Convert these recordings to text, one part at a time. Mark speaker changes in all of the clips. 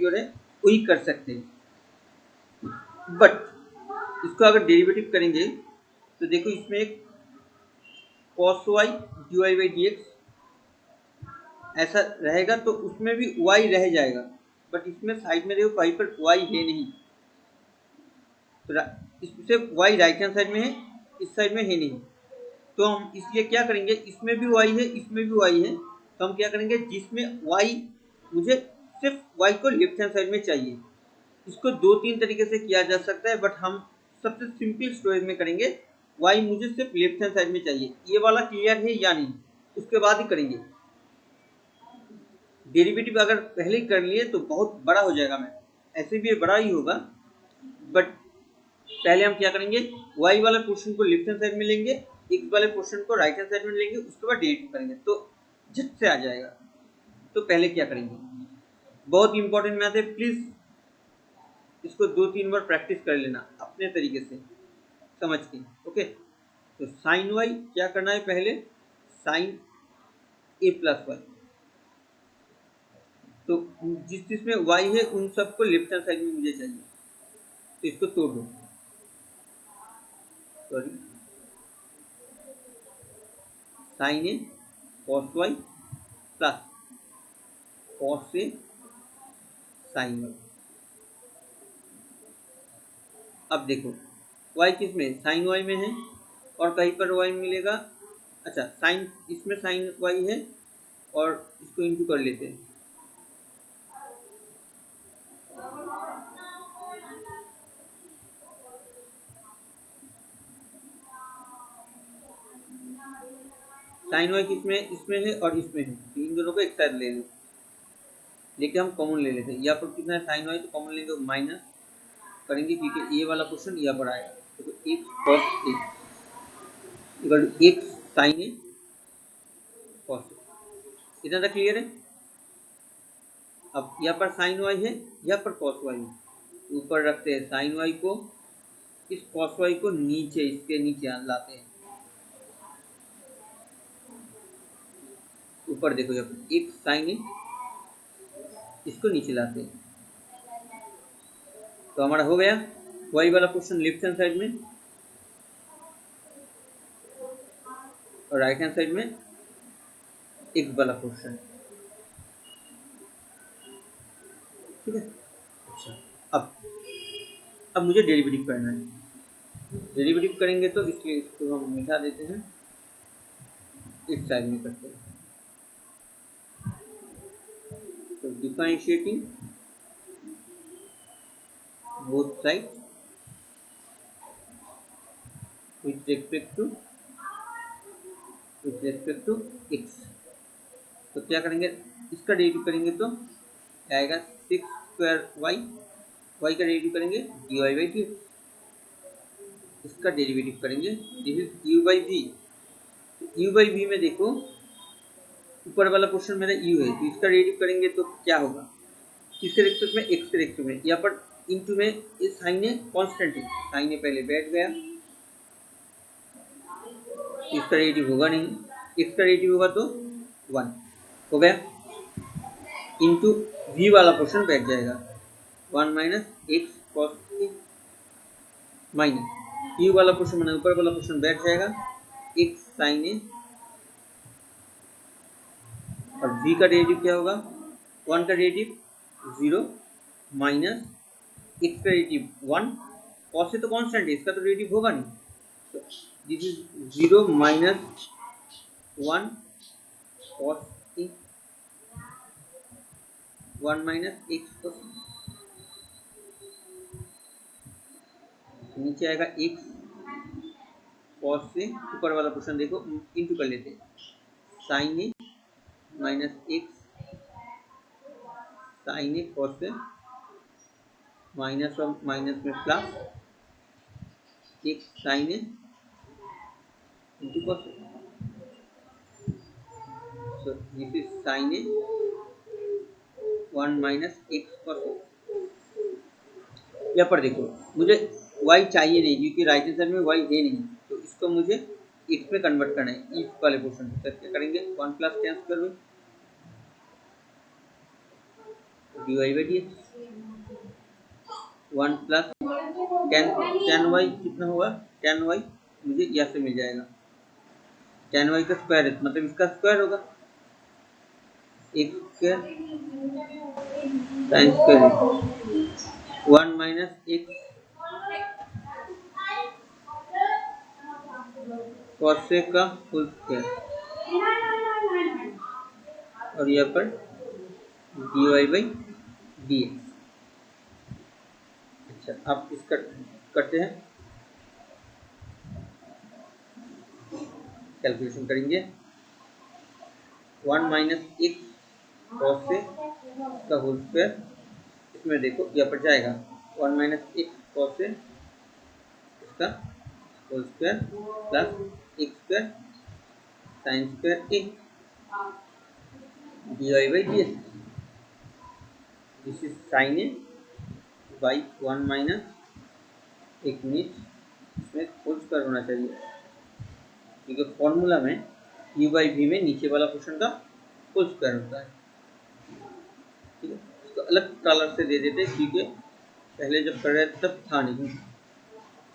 Speaker 1: Procedure है वही कर सकते हैं। बट इसको अगर डेरिवेटिव करेंगे तो देखो इसमें एक cos y dy by dx ऐसा रहेगा, तो उसमें भी y रह जाएगा, बट इसमें साइड में देखो कहीं पर y है नहीं, तो इससे y राइट हैंड साइड में है, इस साइड में है नहीं, तो हम इसलिए क्या करेंगे, इसमें भी y है इसमें भी y है, तो हम क्या करेंगे, जिसमें y मुझे सिर्फ y को लेफ्ट हैंड साइड में चाहिए। इसको दो तीन तरीके से किया जा सकता है, बट हम सबसे सिंपल स्टोरेज में करेंगे, y मुझे सिर्फ लेफ्ट हैंड साइड में चाहिए। ये वाला क्लियर है या नहीं, उसके बाद ही करेंगे। डेरिवेटिव अगर पहले ही कर लिए तो बहुत बड़ा हो जाएगा, मैं ऐसे भी बड़ा ही होगा, बट पहले हम क्या करेंगे, y वाला पोर्शन को लेफ्ट हैंड साइड में लेंगे, x वाले पोर्शन को राइट हैंड साइड में लेंगे, उसके बाद डेरिवेटिव करेंगे तो झट से आ जाएगा। तो पहले क्या करेंगे, बहुत इंपॉर्टेंट मैथ है, प्लीज इसको 2-3 बार प्रैक्टिस कर लेना अपने तरीके से समझ के। ओके, तो साइन y क्या करना है, पहले साइन a प्लस वाई, तो जिसमें y है उन सबको लेफ्ट हैंड साइड में मुझे चाहिए, तो इसको तोड़ दो, sorry sine A cos Y plus cos A sign Y. अब देखो y किस में, साइन y में है, और कहीं पर y मिलेगा, अच्छा साइन, इसमें साइन y है और इसको इंटू कर लेते हैं, साइन y किसमें, इसमें है और इसमें है, तो इन दोनों को एक साथ ले लो, लेकिन हम कॉमन ले लेते हैं, यहाँ पर कितना है साइन y, तो कॉमन लेंगे माइनस करेंगे क्योंकि ये वाला क्वेश्चन यहाँ पर आएगा, तो एक कॉस ए इक्वल टू एक साइन ए कॉस ए, इतना तक क्लियर है। अब यहाँ पर साइन y है, यहाँ पर कॉस y है, ऊपर रखते हैं साइन y को, इस कॉस y को नीचे, इसके नीचे लाते हैं, ऊपर देखो यहाँ पर एक साइन है, इसको नीचे लाते हैं, तो हमारा हो गया y वाला क्वेश्चन लेफ्ट हैंड साइड में और राइट हैंड साइड में x वाला क्वेश्चन, ठीक है। अच्छा, अब मुझे डेरिवेटिव करना है, डेरिवेटिव करेंगे तो इसलिए इसको हम मिटा देते हैं, इस साइड में करते हैं, तो differentiating both side with respect to x, तो क्या करेंगे, इसका डेरिवेटिव करेंगे तो आएगा 6 स्क्वायर y, y का डेरिवेटिव करेंगे dy बाई डी, इसका डेरिवेटिव करेंगे, this is u by v, u by v में देखो ऊपर वाला पोर्शन मेरा u है, तो इसका डेरिवेटिव करेंगे तो क्या होगा, किसके रेस्पेक्ट में, x के रेस्पेक्ट में, यहाँ पर इनटू में इस साइन ए कांस्टेंट है, साइन ए पहले बैठ गया, इसका डेरिवेटिव होगा नहीं, x का डेरिवेटिव होगा तो 1 हो गया, इनटू v वाला पोर्शन बैठ जाएगा 1 minus x cos A, minus u वाला पोर्शन मैंने ऊपर वाला पोर्शन बैठ जाएगा x साइन ए, और v का डेरिवेटिव क्या होगा, 1 का डेरिवेटिव 0 माइनस x का डेरिवेटिव 1, कॉस ए तो कांस्टेंट है, इसका तो डेरिवेटिव होगा नहीं, तो this is 0 minus 1 cos A 1 minus x cos, नीचे आएगा x cos से, ऊपर वाला पोर्शन देखो इंटू कर लेते हैं, sine A minus x sine A cos से, माइनस और माइनस में plus x sine A into cos A, so this is sin a 1 minus x cos a। यहाँ पर देखो मुझे y चाहिए नहीं क्योंकि राइट हैंड साइड में y है नहीं, तो इसको मुझे x में कन्वर्ट करना है, इस वाले पोर्शन में, तो क्या करेंगे 1 प्लस टेंस कर dy by D, 1 plus ten y कितना होगा, टेन वाई मुझे यहाँ से मिल जाएगा, टेन वाई का स्क्वायर है मतलब इसका स्क्वायर होगा, x square sine square 1 minus x cos का फुल स्क्वायर और यहाँ पर D Y by D X. अच्छा आप इसका करते हैं, कैलकुलेशन करेंगे 1 माइनस एक्स कॉस का होल स्क्वायर, इसमें देखो यहाँ पर जाएगा 1 माइनस एक्स कॉस इसका whole square plus x square sine square A D Y by D X, this is sine A by 1 minus एक मिनट इसमें होल स्क्वायर होना चाहिए क्योंकि फॉर्मूला में u बाई वी में नीचे वाला पोर्शन का होल स्क्वायर होता है। ठीक है, इसको अलग कलर से दे देते क्योंकि पहले जब कर रहे थे तब था नहीं,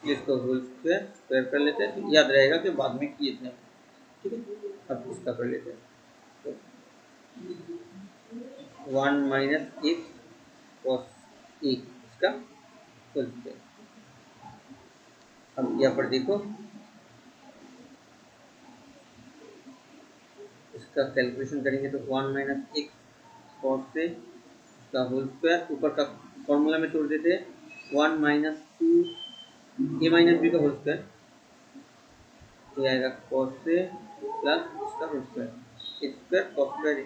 Speaker 1: इसको होल स्क्वायर स्क्वायर कर लेते हैं तो याद रहेगा कि बाद में किए थे। ठीक है, अब इसका कर लेते हैं तो 1 माइनस एक्स कॉस इसका होल स्क्वायर। अब यहाँ पर देखो इसका कैलकुलेशन करेंगे तो 1 माइनस एक्स कॉस से इसका होल स्क्वायर, ऊपर का फॉर्मूला में तोड़ देते हैं 1 माइनस 2 ए माइनस बी का होल स्क्वायर, तो आएगा कॉस से प्लस इसका whole square x square cos square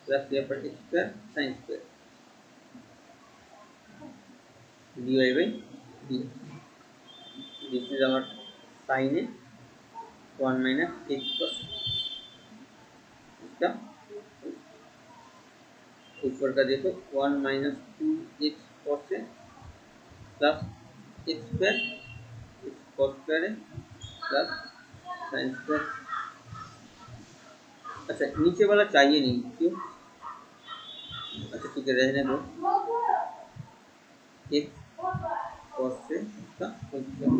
Speaker 1: plus यहाँ पर x square sine square D Y by D, this is our sine A 1 minus x cos इसका ऊपर का देखो 1 माइनस 2 एक्स कॉस से plus x square x cos square है plus sine square. अच्छा नीचे वाला चाहिए नहीं, क्यों? अच्छा ठीक है रहने दो, एक्स कॉस से इसका whole square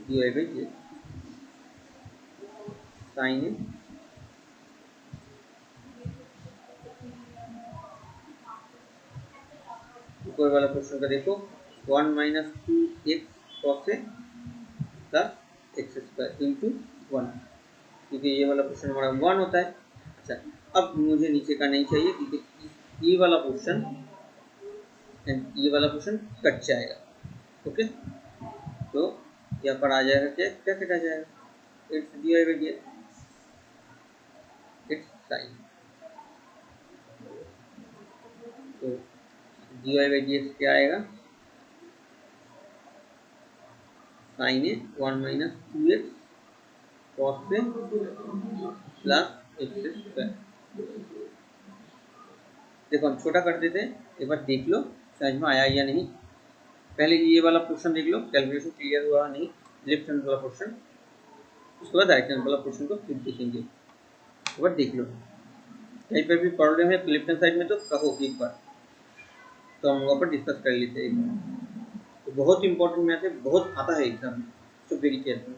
Speaker 1: D Y by D sine है ऊपर वाला क्वेश्चन का देखो 1 माइनस 2 एक्स कॉस से प्लस एक्स स्क्वायर इंटू 1, क्योंकि ये वाला क्वेश्चन हमारा 1 होता है। अच्छा अब मुझे नीचे का नहीं चाहिए क्योंकि ये वाला क्वेश्चन ये वाला क्वेश्चन कट जाएगा। ओके तो यहाँ पर आ जाएगा क्या क्या कटा जाएगा, it's D Y by D it's sine, तो D Y by D X क्या आएगा, sine A 1 minus 2 x cos से प्लस एक्स स्क्वायर। देखो हम छोटा कर देते हैं, एक बार देख लो समझ में आया या नहीं। पहले ये वाला पोर्शन देख लो, कैलकुलेशन क्लियर हुआ नहीं, लेफ्ट हैंड वाला पोर्शन, उसके बाद राइट हैंड वाला पोर्शन को फिर देखेंगे। एक बार देख लो, कहीं पर भी प्रॉब्लम है लेफ्ट हैंड साइड में तो कहो एक बार, तो हम वहाँ पर डिस्कस कर लेते हैं। तो बहुत इंपॉर्टेंट मैथ है, बहुत आता है एग्जाम में, तो very careful.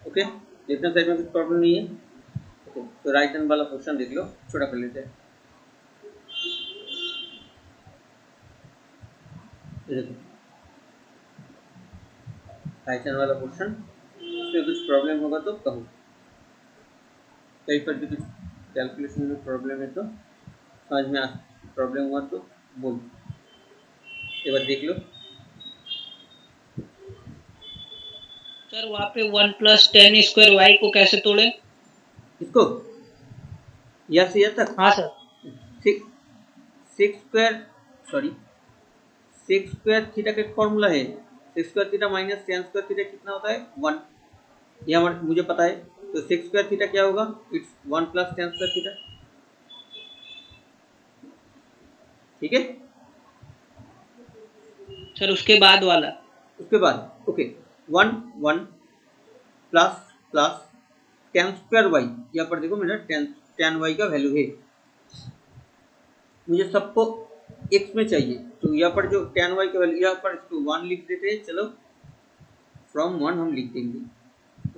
Speaker 1: Okay left hand side में कुछ प्रॉब्लम नहीं है। ओके तो राइट हैंड वाला पोर्शन देख लो, छोटा कर लेते हैं। देखो राइट हैंड वाला पोर्शन, इसमें कुछ प्रॉब्लम होगा तो कहो, कहीं पर भी कुछ कैलकुलेशन में प्रॉब्लम है तो समझ में आ, प्रॉब्लम हुआ तो बोल, एक बार देख लो।
Speaker 2: सर वहाँ पे 1 प्लस 10 स्क्वायर वाई को कैसे तोड़े,
Speaker 1: इसको यहाँ से यहाँ तक,
Speaker 2: हाँ sir,
Speaker 1: six square sorry sex square theta का एक फॉर्मूला है, sex square theta minus ten square theta कितना होता है 1, ये हमारे मुझे पता है। तो सेक्स स्क्वायर थीटा क्या होगा, it's 1 plus tan square theta. ठीक है
Speaker 2: सर उसके बाद वाला,
Speaker 1: उसके बाद okay 1 1 plus plus tan square Y, यहाँ पर देखो मेरा tan वाई का वैल्यू है, मुझे सबको x में चाहिए, तो यहाँ पर जो tan वाई का वैल्यू, यहाँ पर इसको 1 लिख देते हैं, चलो फ्रॉम 1 हम लिख देंगे।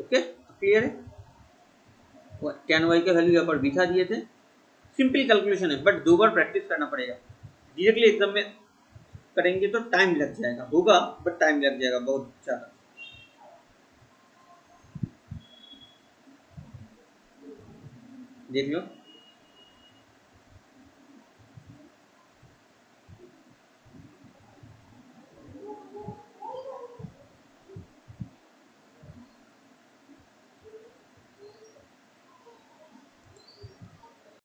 Speaker 1: ओके, क्लियर है, tan वाई का वैल्यू यहाँ पर बिठा दिए थे। सिंपल कैलकुलेशन है, बट 2 बार प्रैक्टिस करना पड़ेगा, डायरेक्टली एग्जाम में करेंगे तो टाइम लग जाएगा, होगा बट टाइम लग जाएगा बहुत ज़्यादा। देख लो।